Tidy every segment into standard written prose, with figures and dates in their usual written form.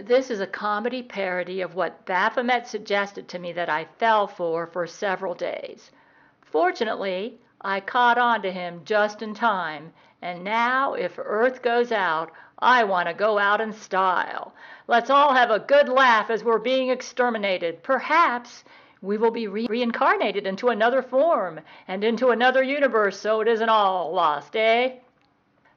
This is a comedy parody of what Baphomet suggested to me that I fell for several days. Fortunately, I caught on to him just in time, and now if Earth goes out, I want to go out in style. Let's all have a good laugh as we're being exterminated. Perhaps we will be reincarnated into another form and into another universe, so it isn't all lost, eh?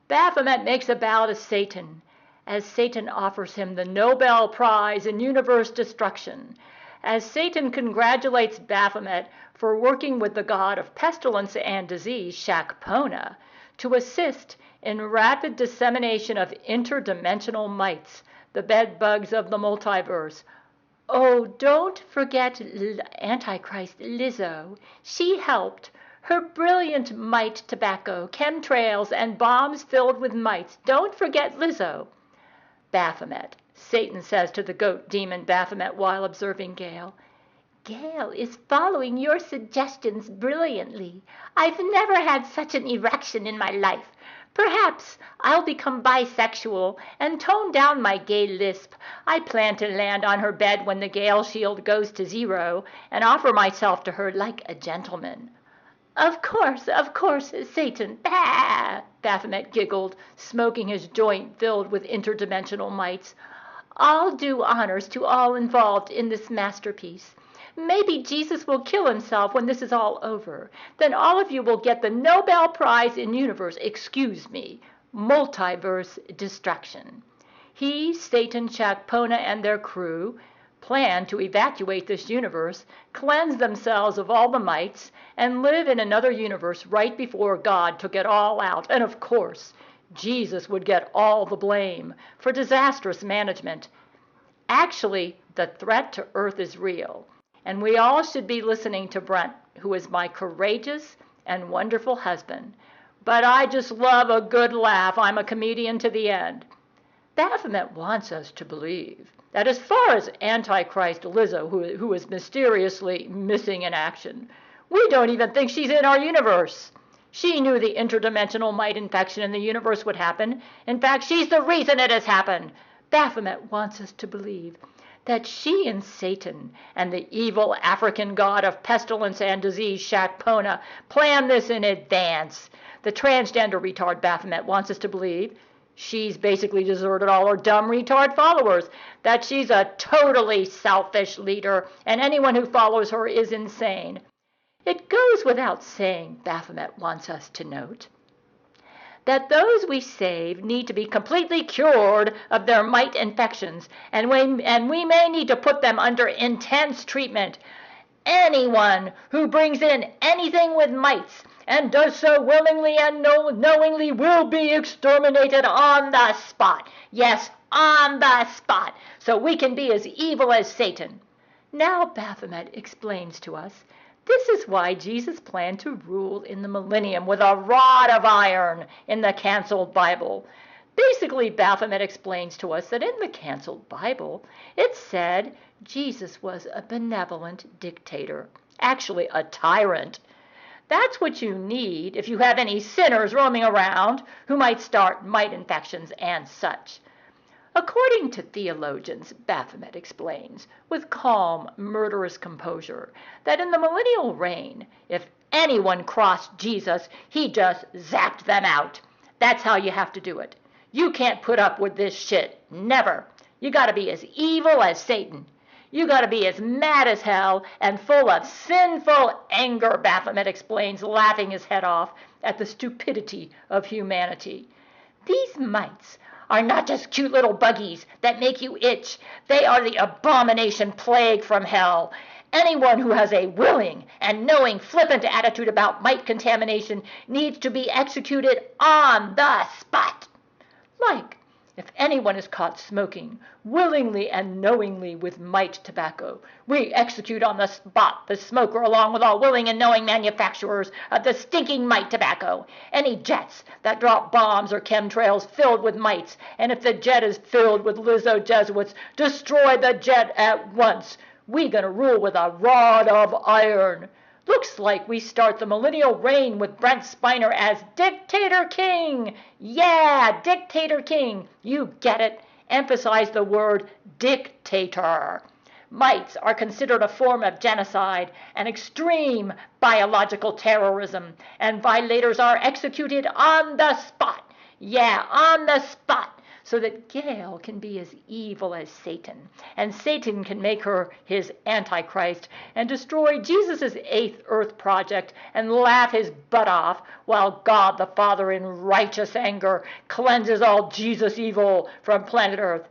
Baphomet makes a bow to Satan, as Satan offers him the Nobel Prize in universe destruction, as Satan congratulates Baphomet for working with the god of pestilence and disease, Shakpona, to assist in rapid dissemination of interdimensional mites, the bedbugs of the multiverse. Oh, don't forget Antichrist Lizzo. She helped. Her brilliant mite tobacco, chemtrails, and bombs filled with mites. Don't forget Lizzo. Baphomet, Satan says to the goat demon Baphomet while observing Gail. Gail is following your suggestions brilliantly. I've never had such an erection in my life. Perhaps I'll become bisexual and tone down my gay lisp. I plan to land on her bed when the Gail shield goes to 0 and offer myself to her like a gentleman. Of course, Satan. Bah! Baphomet giggled, smoking his joint filled with interdimensional mites. I'll do honors to all involved in this masterpiece. Maybe Jesus will kill himself when this is all over. Then all of you will get the Nobel Prize in multiverse destruction. He, Satan, Shakpona, and their crew plan to evacuate this universe, cleanse themselves of all the mites, and live in another universe right before God took it all out. And of course, Jesus would get all the blame for disastrous management. Actually, the threat to Earth is real, and we all should be listening to Brent, who is my courageous and wonderful husband. But I just love a good laugh. I'm a comedian to the end. Baphomet wants us to believe that as far as Antichrist Lizzo, who is mysteriously missing in action, we don't even think she's in our universe. She knew the interdimensional mite infection in the universe would happen. In fact, she's the reason it has happened. Baphomet wants us to believe that she and Satan and the evil African god of pestilence and disease, Shakpona, planned this in advance. The transgender retard Baphomet wants us to believe she's basically deserted all her dumb retard followers, that she's a totally selfish leader, and anyone who follows her is insane. It goes without saying, Baphomet wants us to note, that those we save need to be completely cured of their mite infections, and we may need to put them under intense treatment. Anyone who brings in anything with mites and does so willingly and knowingly will be exterminated on the spot. Yes, on the spot, so we can be as evil as Satan. Now Baphomet explains to us this is why Jesus planned to rule in the millennium with a rod of iron in the canceled Bible. Basically, Baphomet explains to us that in the canceled Bible, it said Jesus was a benevolent dictator, actually a tyrant. That's what you need if you have any sinners roaming around who might start mite infections and such. According to theologians, Baphomet explains, with calm, murderous composure, that in the millennial reign, if anyone crossed Jesus, he just zapped them out. That's how you have to do it. You can't put up with this shit. Never. You gotta be as evil as Satan. You gotta be as mad as hell and full of sinful anger, Baphomet explains, laughing his head off at the stupidity of humanity. These mites are not just cute little buggies that make you itch. They are the abomination plague from hell. Anyone who has a willing and knowing flippant attitude about mite contamination needs to be executed on the spot. Like if anyone is caught smoking willingly and knowingly with mite tobacco, we execute on the spot the smoker along with all willing and knowing manufacturers of the stinking mite tobacco. Any jets that drop bombs or chemtrails filled with mites, and if the jet is filled with Lizzo Jesuits, destroy the jet at once. We gonna rule with a rod of iron. Looks like we start the millennial reign with Brent Spiner as Dictator King. Yeah, Dictator King. You get it? emphasize the word dictator. Mites are considered a form of genocide and extreme biological terrorism, and violators are executed on the spot. Yeah, on the spot. So that Gail can be as evil as Satan, and Satan can make her his Antichrist and destroy Jesus' 8th Earth project and laugh his butt off, while God the Father in righteous anger cleanses all Jesus evil from planet Earth.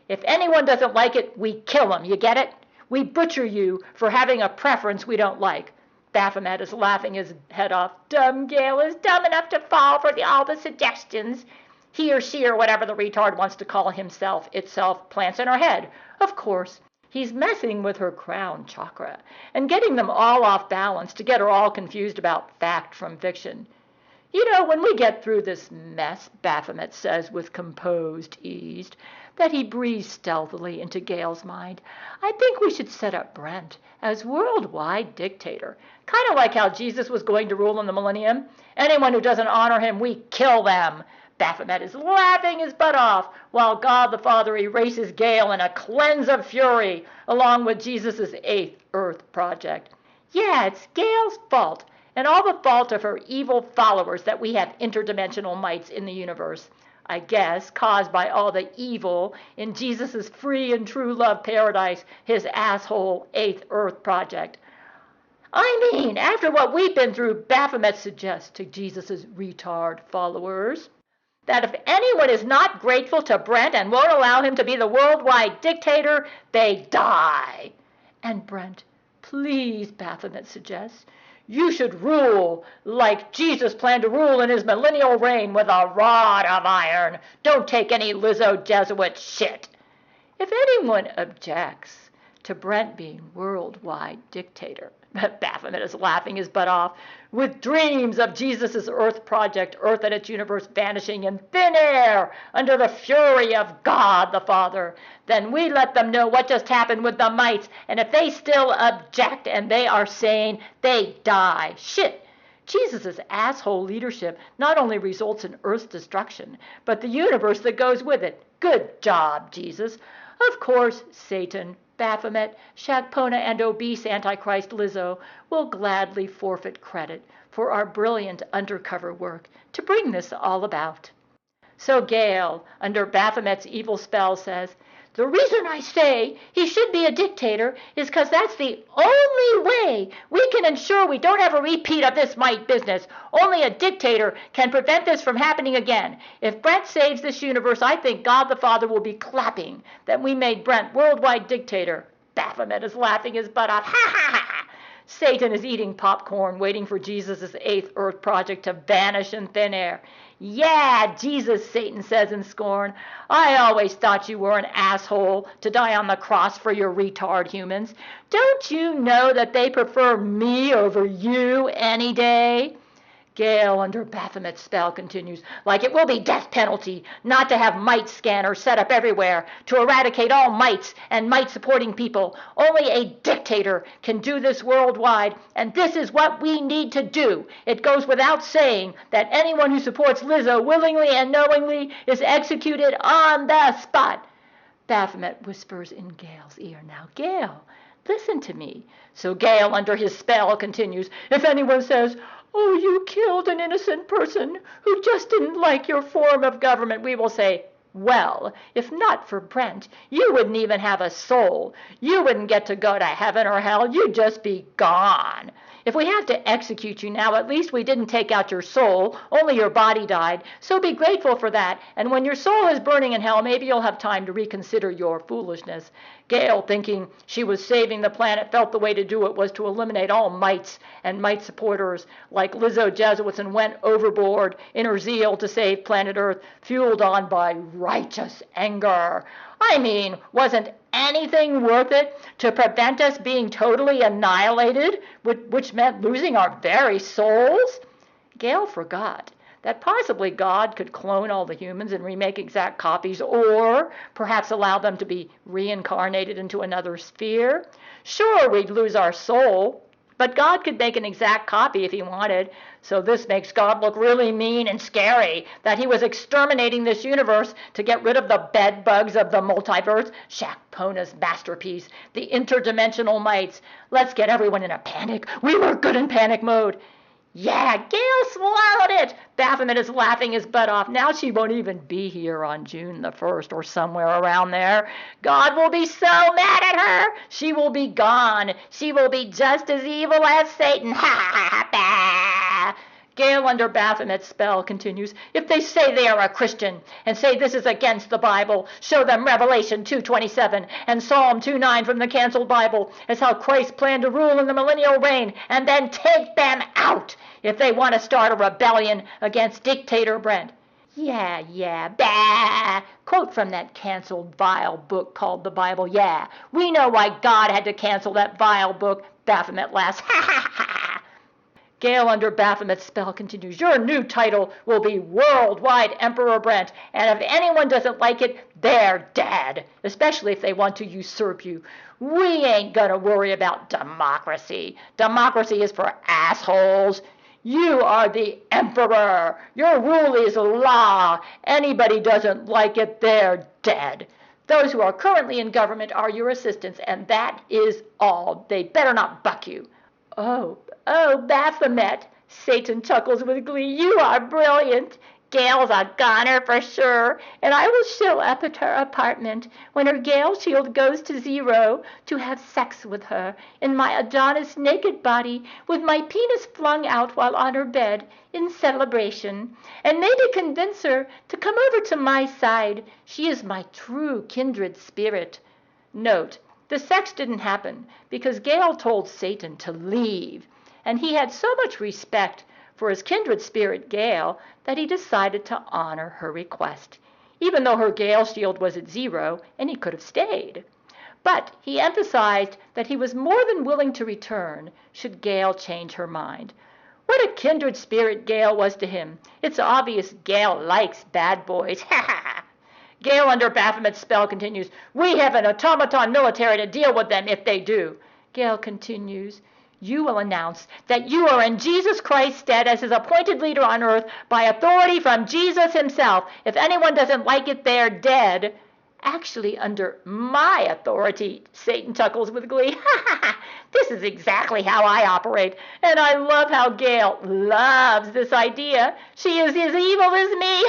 If anyone doesn't like it, we kill him, you get it? We butcher you for having a preference we don't like. Baphomet is laughing his head off. Dumb Gail is dumb enough to fall for all the suggestions. He or she or whatever the retard wants to call himself, itself, plants in her head. Of course, he's messing with her crown chakra and getting them all off balance to get her all confused about fact from fiction. You know, when we get through this mess, Baphomet says with composed ease, that he breathes stealthily into Gail's mind, I think we should set up Brent as worldwide dictator, kind of like how Jesus was going to rule in the millennium. Anyone who doesn't honor him, we kill them. Baphomet is laughing his butt off, while God the Father erases Gail in a cleanse of fury, along with Jesus' 8th Earth project. Yeah, it's Gail's fault, and all the fault of her evil followers that we have interdimensional mites in the universe. I guess, caused by all the evil in Jesus' free and true love paradise, his asshole 8th Earth project. I mean, after what we've been through, Baphomet suggests to Jesus' retard followers that if anyone is not grateful to Brent and won't allow him to be the worldwide dictator, they die. And Brent, please, Baphomet suggests, you should rule like Jesus planned to rule in his millennial reign with a rod of iron. Don't take any Lizzo Jesuit shit. If anyone objects to Brent being worldwide dictator, Baphomet is laughing his butt off, with dreams of Jesus' Earth project, Earth and its universe vanishing in thin air under the fury of God the Father. Then we let them know what just happened with the mites, and if they still object and they are sane, they die. Shit! Jesus' asshole leadership not only results in Earth's destruction, but the universe that goes with it. Good job, Jesus. Of course, Satan, Baphomet, Shakpona, and obese Antichrist Lizzo will gladly forfeit credit for our brilliant undercover work to bring this all about. So Gail, under Baphomet's evil spell, says, the reason I say he should be a dictator is because that's the only way we can ensure we don't have a repeat of this mite business. Only a dictator can prevent this from happening again. If Brent saves this universe, I think God the Father will be clapping that we made Brent worldwide dictator. Baphomet is laughing his butt off. Ha ha ha! Satan is eating popcorn, waiting for Jesus' 8th Earth project to vanish in thin air. Yeah, Jesus, Satan says in scorn. I always thought you were an asshole to die on the cross for your retard humans. Don't you know that they prefer me over you any day? Gail, under Baphomet's spell, continues, like it will be death penalty not to have mite scanners set up everywhere to eradicate all mites and mite-supporting people. Only a dictator can do this worldwide, and this is what we need to do. It goes without saying that anyone who supports Lizzo willingly and knowingly is executed on the spot. Baphomet whispers in Gail's ear, now, Gail, listen to me. So Gail, under his spell, continues, if anyone says, oh, you killed an innocent person who just didn't like your form of government, we will say, well, if not for Brent, you wouldn't even have a soul. You wouldn't get to go to heaven or hell. You'd just be gone. If we have to execute you now, at least we didn't take out your soul, only your body died. So be grateful for that, and when your soul is burning in hell, maybe you'll have time to reconsider your foolishness. Gail, thinking she was saving the planet, felt the way to do it was to eliminate all mites and mite supporters like Lizzo Jesuits and went overboard in her zeal to save planet Earth, fueled on by righteous anger. I mean, wasn't anything worth it to prevent us being totally annihilated, which meant losing our very souls? Gail forgot that possibly God could clone all the humans and remake exact copies, or perhaps allow them to be reincarnated into another sphere. Sure, we'd lose our soul, But God could make an exact copy if he wanted. So this makes God look really mean and scary, that he was exterminating this universe to get rid of the bed bugs of the multiverse, Shakpona's masterpiece, the interdimensional mites. Let's get everyone in a panic. We were good in panic mode. Yeah, Gail swallowed it. Baphomet is laughing his butt off. Now she won't even be here on June the 1st or somewhere around there. God will be so mad at her. She will be gone. She will be just as evil as Satan. Ha ha ha. Gail, under Baphomet's spell, continues, if they say they are a Christian and say this is against the Bible, show them Revelation 2:27 and Psalm 2:9 from the canceled Bible as how Christ planned to rule in the millennial reign, and then take them out if they want to start a rebellion against dictator Brent. Yeah, bah! Quote from that canceled vile book called the Bible. Yeah, we know why God had to cancel that vile book. Baphomet laughs. Ha ha ha! Gail, under Baphomet's spell, continues, your new title will be Worldwide Emperor Brent, and if anyone doesn't like it, they're dead, especially if they want to usurp you. We ain't gonna worry about democracy. Democracy is for assholes. You are the emperor. Your rule is law. Anybody doesn't like it, they're dead. Those who are currently in government are your assistants, and that is all. They better not buck you. Oh, Baphomet, Satan chuckles with glee. You are brilliant. Gail's a goner for sure, and I will show up at her apartment when her Gail shield goes to 0 to have sex with her in my Adonis naked body with my penis flung out while on her bed in celebration, and maybe convince her to come over to my side. She is my true kindred spirit. Note, the sex didn't happen because Gail told Satan to leave, and he had so much respect for his kindred spirit Gail that he decided to honor her request, even though her Gail shield was at 0 and he could have stayed. But he emphasized that he was more than willing to return should Gail change her mind. What a kindred spirit Gail was to him. It's obvious Gail likes bad boys. Ha ha! Gail, under Baphomet's spell, continues, we have an automaton military to deal with them if they do. Gail continues, you will announce that you are in Jesus Christ's stead as his appointed leader on earth by authority from Jesus himself. If anyone doesn't like it, they're dead. Actually, under my authority, Satan chuckles with glee. This is exactly how I operate, and I love how Gail loves this idea. She is as evil as me.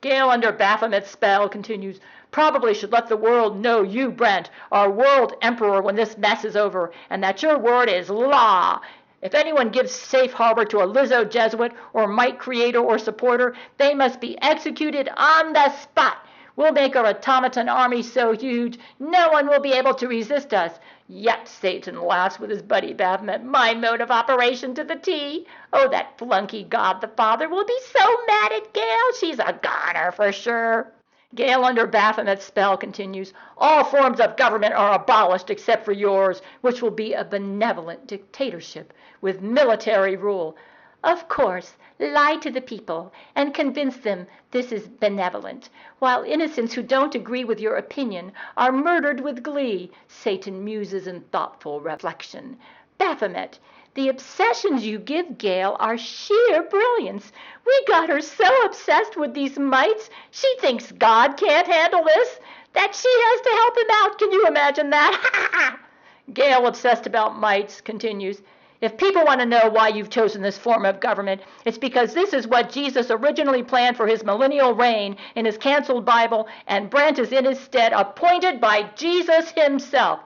Gail, under Baphomet's spell, continues, probably should let the world know you, Brent, are world emperor when this mess is over, and that your word is law. If anyone gives safe harbor to a Lizzo Jesuit or mite creator or supporter, they must be executed on the spot. We'll make our automaton army so huge, no one will be able to resist us. Yep, Satan laughs with his buddy Baphomet, my mode of operation to the T. Oh, that flunky God the Father will be so mad at Gail. She's a goner for sure. Gail, under Baphomet's spell, continues, all forms of government are abolished except for yours, which will be a benevolent dictatorship with military rule. Of course, lie to the people and convince them this is benevolent, while innocents who don't agree with your opinion are murdered with glee, Satan muses in thoughtful reflection. Baphomet, the obsessions you give Gail are sheer brilliance. We got her so obsessed with these mites, she thinks God can't handle this, that she has to help him out. Can you imagine that? Gail, obsessed about mites, continues, if people want to know why you've chosen this form of government, it's because this is what Jesus originally planned for his millennial reign in his canceled Bible, and Brent is in his stead, appointed by Jesus himself.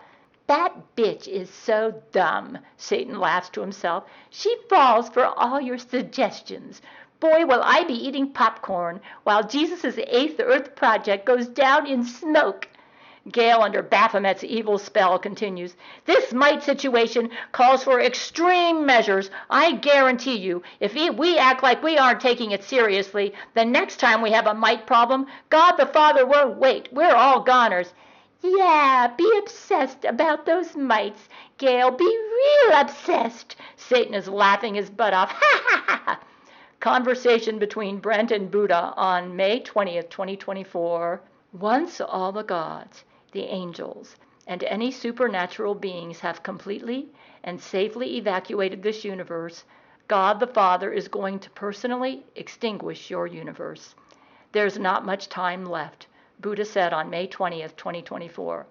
That bitch is so dumb, Satan laughs to himself. She falls for all your suggestions. Boy, will I be eating popcorn while Jesus' 8th Earth Project goes down in smoke. Gail, under Baphomet's evil spell, continues, this mite situation calls for extreme measures. I guarantee you, if we act like we aren't taking it seriously, the next time we have a mite problem, God the Father won't wait. We're all goners. Yeah, be obsessed about those mites, Gail. Be real obsessed. Satan is laughing his butt off. Ha ha ha. Conversation between Brent and Buddha on May 20th, 2024. Once all the gods, the angels, and any supernatural beings have completely and safely evacuated this universe, God the Father is going to personally extinguish your universe. There's not much time left, Buddha said on May 20th, 2024.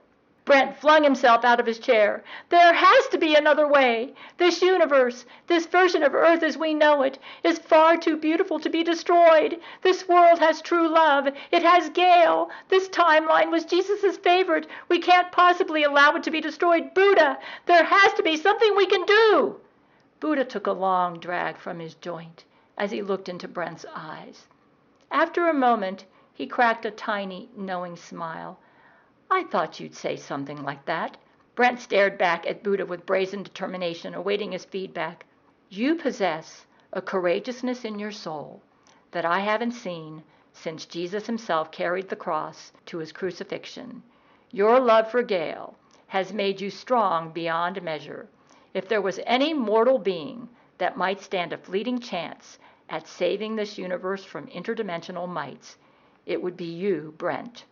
Brent flung himself out of his chair. There has to be another way. This universe, this version of Earth as we know it, is far too beautiful to be destroyed. This world has true love. It has Gail. This timeline was Jesus' favorite. We can't possibly allow it to be destroyed. Buddha, there has to be something we can do. Buddha took a long drag from his joint as he looked into Brent's eyes. After a moment, he cracked a tiny, knowing smile. I thought you'd say something like that. Brent stared back at Buddha with brazen determination, awaiting his feedback. You possess a courageousness in your soul that I haven't seen since Jesus himself carried the cross to his crucifixion. Your love for Gail has made you strong beyond measure. If there was any mortal being that might stand a fleeting chance at saving this universe from interdimensional mites, it would be you, Brent.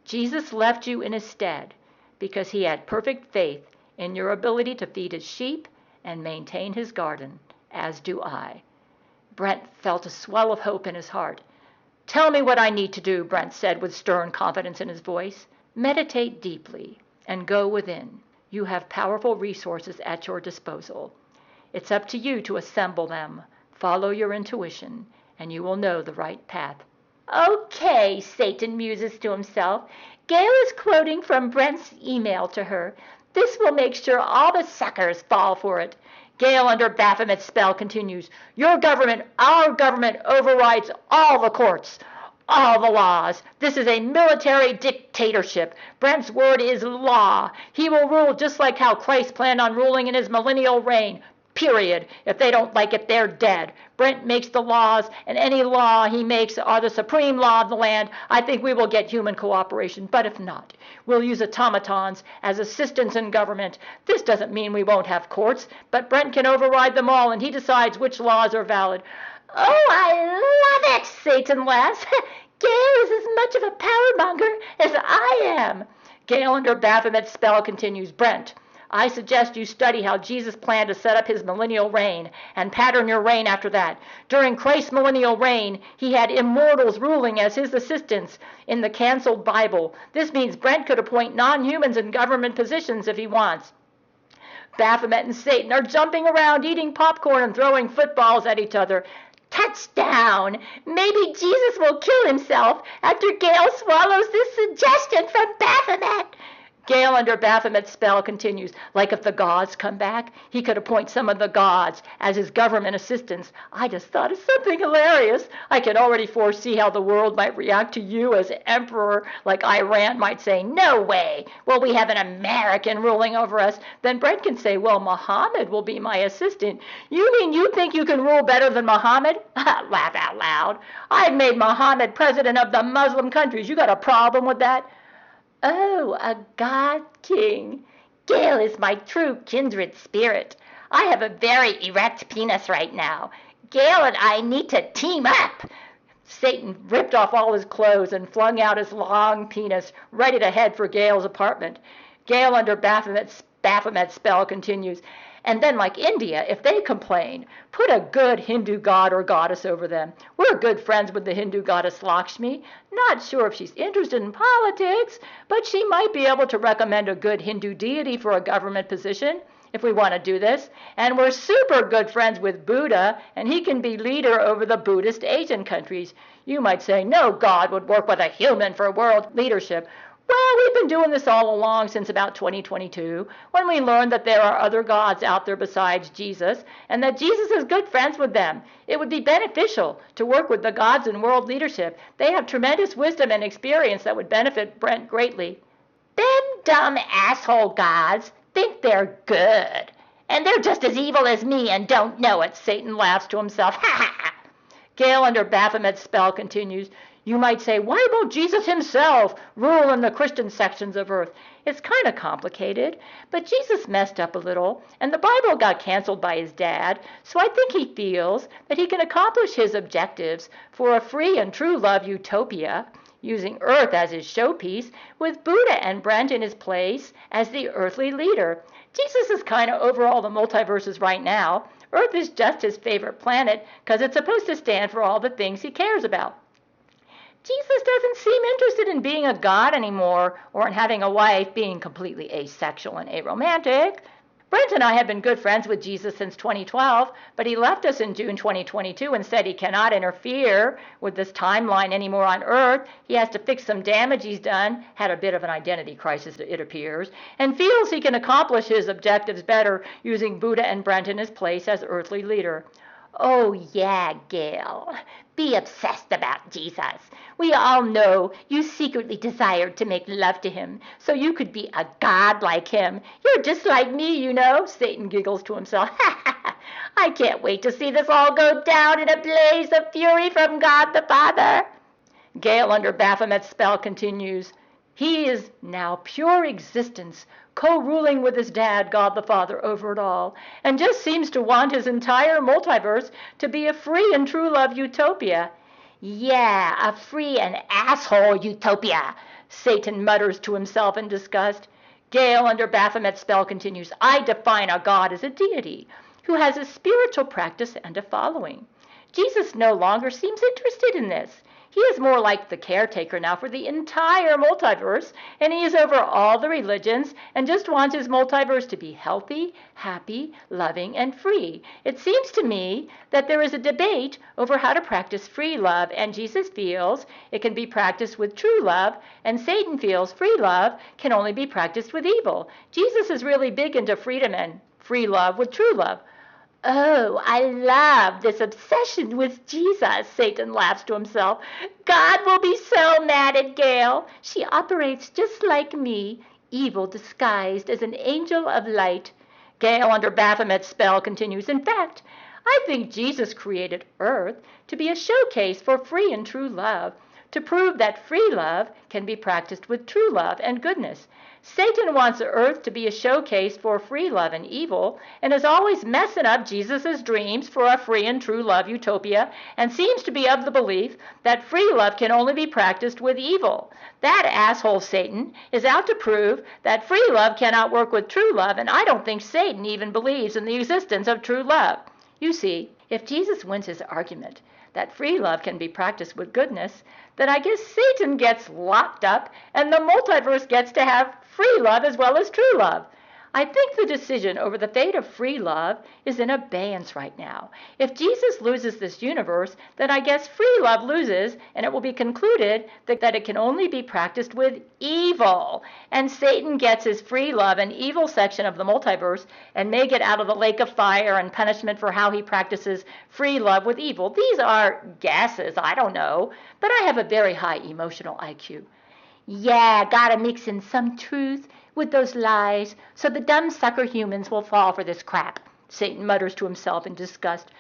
Jesus left you in his stead because he had perfect faith in your ability to feed his sheep and maintain his garden, as do I. Brent felt a swell of hope in his heart. Tell me what I need to do, Brent said with stern confidence in his voice. Meditate deeply and go within. You have powerful resources at your disposal. It's up to you to assemble them. Follow your intuition, and you will know the right path. Okay, Satan muses to himself. Gail is quoting from Brent's email to her. This will make sure all the suckers fall for it. Gail, under Baphomet's spell, continues. Your government, our government, overrides all the courts, all the laws. This is a military dictatorship. Brent's word is law. He will rule just like how Christ planned on ruling in his millennial reign. Period. If they don't like it, they're dead. Brent makes the laws, and any law he makes are the supreme law of the land. I think we will get human cooperation, but if not, we'll use automatons as assistants in government. This doesn't mean we won't have courts, but Brent can override them all, and he decides which laws are valid. Oh, I love it, Satan laughs. Gail is as much of a powermonger as I am. Gail, under Baphomet's spell, continues. Brent, I suggest you study how Jesus planned to set up his millennial reign and pattern your reign after that. During Christ's millennial reign, he had immortals ruling as his assistants in the canceled Bible. This means Brent could appoint non-humans in government positions if he wants. Baphomet and Satan are jumping around, eating popcorn and throwing footballs at each other. Touchdown! Maybe Jesus will kill himself after Gail swallows this suggestion from Baphomet. Gail, under Baphomet's spell, continues. Like if the gods come back, he could appoint some of the gods as his government assistants. I just thought of something hilarious. I can already foresee how the world might react to you as emperor, like Iran might say, no way, will we have an American ruling over us? Then Brent can say, well, Muhammad will be my assistant. You mean you think you can rule better than Muhammad? Laugh out loud. I've made Muhammad president of the Muslim countries. You got a problem with that? Oh, a god king. Gail is my true kindred spirit. I have a very erect penis right now. Gail and I need to team up. Satan ripped off all his clothes and flung out his long penis, ready to head for Gail's apartment. Gail, under Baphomet's spell, continues. And then, like India, if they complain, put a good Hindu god or goddess over them. We're good friends with the Hindu goddess Lakshmi. Not sure if she's interested in politics, but she might be able to recommend a good Hindu deity for a government position if we want to do this. And we're super good friends with Buddha, and he can be leader over the Buddhist Asian countries. You might say, no god would work with a human for world leadership. Well, we've been doing this all along since about 2022, when we learned that there are other gods out there besides Jesus, and that Jesus is good friends with them. It would be beneficial to work with the gods in world leadership. They have tremendous wisdom and experience that would benefit Brent greatly. Them dumb asshole gods think they're good, and they're just as evil as me and don't know it, Satan laughs to himself. Ha ha ha! Gail, under Baphomet's spell, continues. You might say, why won't Jesus himself rule in the Christian sections of Earth? It's kind of complicated, but Jesus messed up a little, and the Bible got canceled by his dad, so I think he feels that he can accomplish his objectives for a free and true love utopia. using Earth as his showpiece, with Buddha and Brent in his place as the earthly leader. Jesus is kind of over all the multiverses right now. Earth is just his favorite planet because it's supposed to stand for all the things he cares about. Jesus doesn't seem interested in being a god anymore, or in having a wife, being completely asexual and aromantic. Brent and I have been good friends with Jesus since 2012, but he left us in June 2022 and said he cannot interfere with this timeline anymore on Earth. He has to fix some damage he's done, had a bit of an identity crisis, it appears, and feels he can accomplish his objectives better using Buddha and Brent in his place as earthly leader. Oh, yeah, Gail. Be obsessed about Jesus. We all know you secretly desired to make love to him so you could be a god like him. You're just like me, you know, Satan giggles to himself. I can't wait to see this all go down in a blaze of fury from God the Father. Gail, under Baphomet's spell, continues. He is now pure existence, co-ruling with his dad, God the Father, over it all, and just seems to want his entire multiverse to be a free and true love utopia. Yeah, a free and asshole utopia, Satan mutters to himself in disgust. Gail, under Baphomet's spell, continues. I define a god as a deity who has a spiritual practice and a following. Jesus no longer seems interested in this. He is more like the caretaker now for the entire multiverse, and he is over all the religions and just wants his multiverse to be healthy, happy, loving, and free. It seems to me that there is a debate over how to practice free love, and Jesus feels it can be practiced with true love, and Satan feels free love can only be practiced with evil. Jesus is really big into freedom and free love with true love. Oh, I love this obsession with Jesus, Satan laughs to himself. God will be so mad at Gail. She operates just like me, evil disguised as an angel of light. Gail, under Baphomet's spell, continues. In fact, I think Jesus created Earth to be a showcase for free and true love, to prove that free love can be practiced with true love and goodness. Satan wants the earth to be a showcase for free love and evil, and is always messing up Jesus' dreams for a free and true love utopia, and seems to be of the belief that free love can only be practiced with evil. That asshole Satan is out to prove that free love cannot work with true love, and I don't think Satan even believes in the existence of true love. You see, if Jesus wins his argument that free love can be practiced with goodness, then I guess Satan gets locked up and the multiverse gets to have free love as well as true love. I think the decision over the fate of free love is in abeyance right now. If Jesus loses this universe, then I guess free love loses, and it will be concluded that it can only be practiced with evil. And Satan gets his free love and evil section of the multiverse and may get out of the lake of fire and punishment for how he practices free love with evil. These are guesses, I don't know, but I have a very high emotional IQ. Yeah, gotta mix in some truth with those lies, so the dumb sucker humans will fall for this crap, Satan mutters to himself in disgust.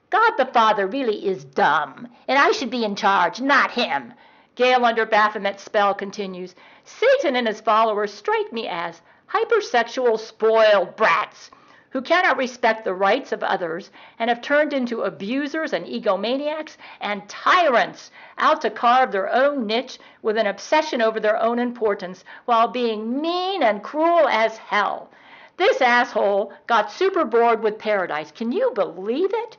God the Father really is dumb, and I should be in charge, not him. Gail, under Baphomet's spell, continues. Satan and his followers strike me as hypersexual spoiled brats who cannot respect the rights of others and have turned into abusers and egomaniacs and tyrants out to carve their own niche with an obsession over their own importance while being mean and cruel as hell. This asshole got super bored with paradise. Can you believe it?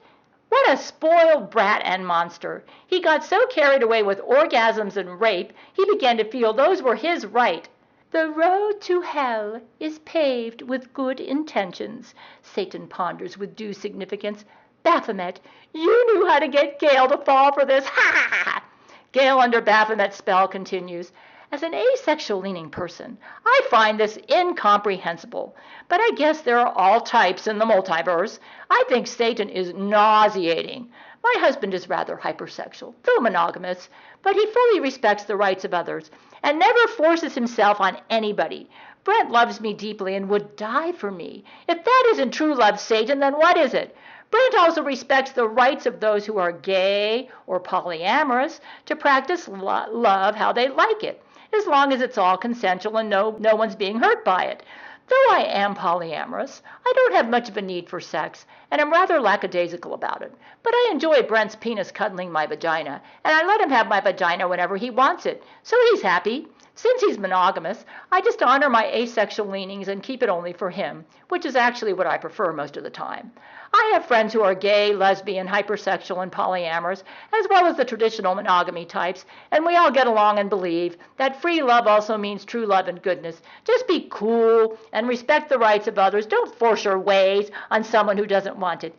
What a spoiled brat and monster. He got so carried away with orgasms and rape, he began to feel those were his right. The road to hell is paved with good intentions, Satan ponders with due significance. Baphomet, you knew how to get Gail to fall for this. Ha ha ha! Gail, under Baphomet's spell, continues. As an asexual-leaning person, I find this incomprehensible, but I guess there are all types in the multiverse. I think Satan is nauseating. My husband is rather hypersexual, though monogamous, but he fully respects the rights of others and never forces himself on anybody. Brent loves me deeply and would die for me. If that isn't true love, Satan, then what is it? Brent also respects the rights of those who are gay or polyamorous to practice love how they like it, as long as it's all consensual and no one's being hurt by it. Though I am polyamorous, I don't have much of a need for sex, and am rather lackadaisical about it. But I enjoy Brent's penis cuddling my vagina, and I let him have my vagina whenever he wants it, so he's happy. Since he's monogamous, I just honor my asexual leanings and keep it only for him, which is actually what I prefer most of the time. I have friends who are gay, lesbian, hypersexual, and polyamorous, as well as the traditional monogamy types, and we all get along and believe that free love also means true love and goodness. Just be cool and respect the rights of others. Don't force your ways on someone who doesn't want it.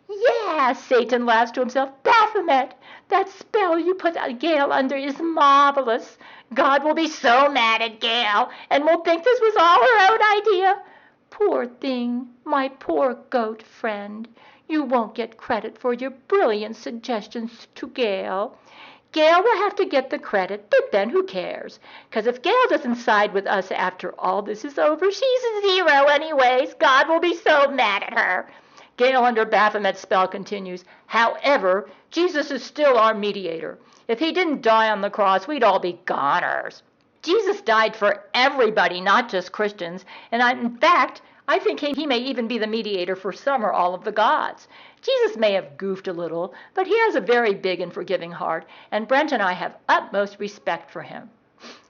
Yeah, Satan laughs to himself. Baphomet, that spell you put Gail under is marvelous. God will be so mad at Gail and will think this was all her own idea. Poor thing, my poor goat friend. You won't get credit for your brilliant suggestions to Gail. Gail will have to get the credit, but then who cares? 'Cause if Gail doesn't side with us after all this is over, she's a zero anyways. God will be so mad at her. Gail, under Baphomet's spell, continues, however, Jesus is still our mediator. If he didn't die on the cross, we'd all be goners. Jesus died for everybody, not just Christians, and in fact, I think he may even be the mediator for some or all of the gods. Jesus may have goofed a little, but he has a very big and forgiving heart, and Brent and I have utmost respect for him.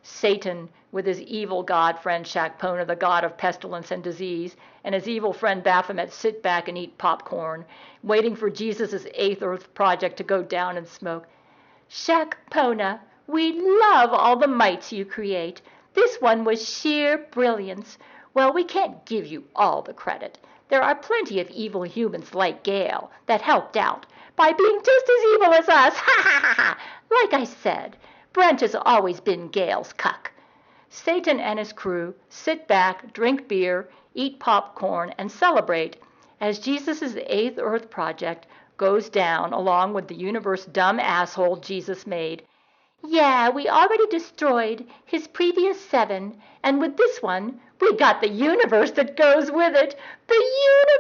Satan, with his evil god friend Shakpona, the god of pestilence and disease, and his evil friend Baphomet sit back and eat popcorn, waiting for Jesus' 8th Earth project to go down in smoke. Shakpona, we love all the mites you create. This one was sheer brilliance. Well, we can't give you all the credit. There are plenty of evil humans like Gail that helped out by being just as evil as us. Ha ha ha ha! Like I said, Brent has always been Gail's cuck. Satan and his crew sit back, drink beer, eat popcorn, and celebrate as Jesus' 8th Earth project goes down along with the universe dumb asshole Jesus made. Yeah, we already destroyed his previous 7, and with this one, we got the universe that goes with it. The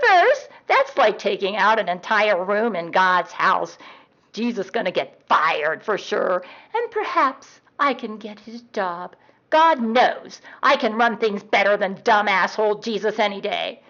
universe! That's like taking out an entire room in God's house. Jesus gonna get fired for sure, and perhaps I can get his job. God knows I can run things better than dumb asshole Jesus any day.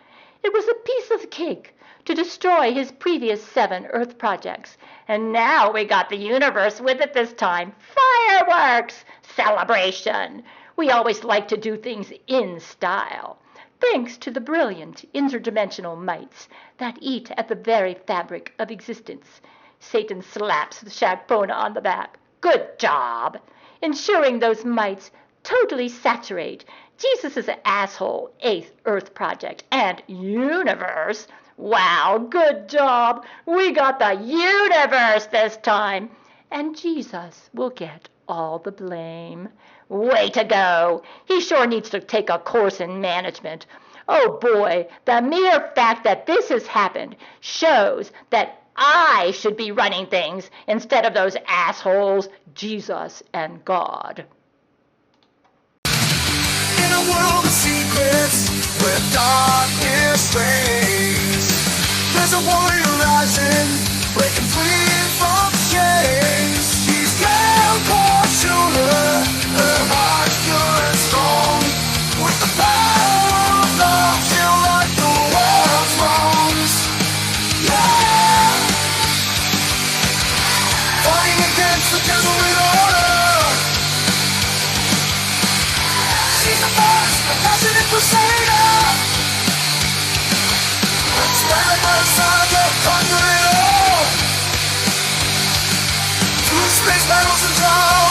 It was a piece of cake to destroy his previous 7 Earth projects, and now we got the universe with it this time. Fireworks! Celebration! We always like to do things in style, thanks to the brilliant interdimensional mites that eat at the very fabric of existence. Satan slaps Shakpona on the back. Good job! Ensuring those mites totally saturate Jesus' asshole 8th Earth project and universe. Wow, good job! We got the universe this time! And Jesus will get all the blame. Way to go! He sure needs to take a course in management. Oh boy, the mere fact that this has happened shows that I should be running things instead of those assholes, Jesus and God. In a world of secrets, where darkness reigns, there's a warrior rising, breaking free from chains. She's Gail Schuler, her heart pure and strong. With the power of love, she'll right the world's wrongs. Yeah, fighting against the devil with order. She's the first, the passionate crusader. Stand by the side of conquer it all. Through space battles and trials.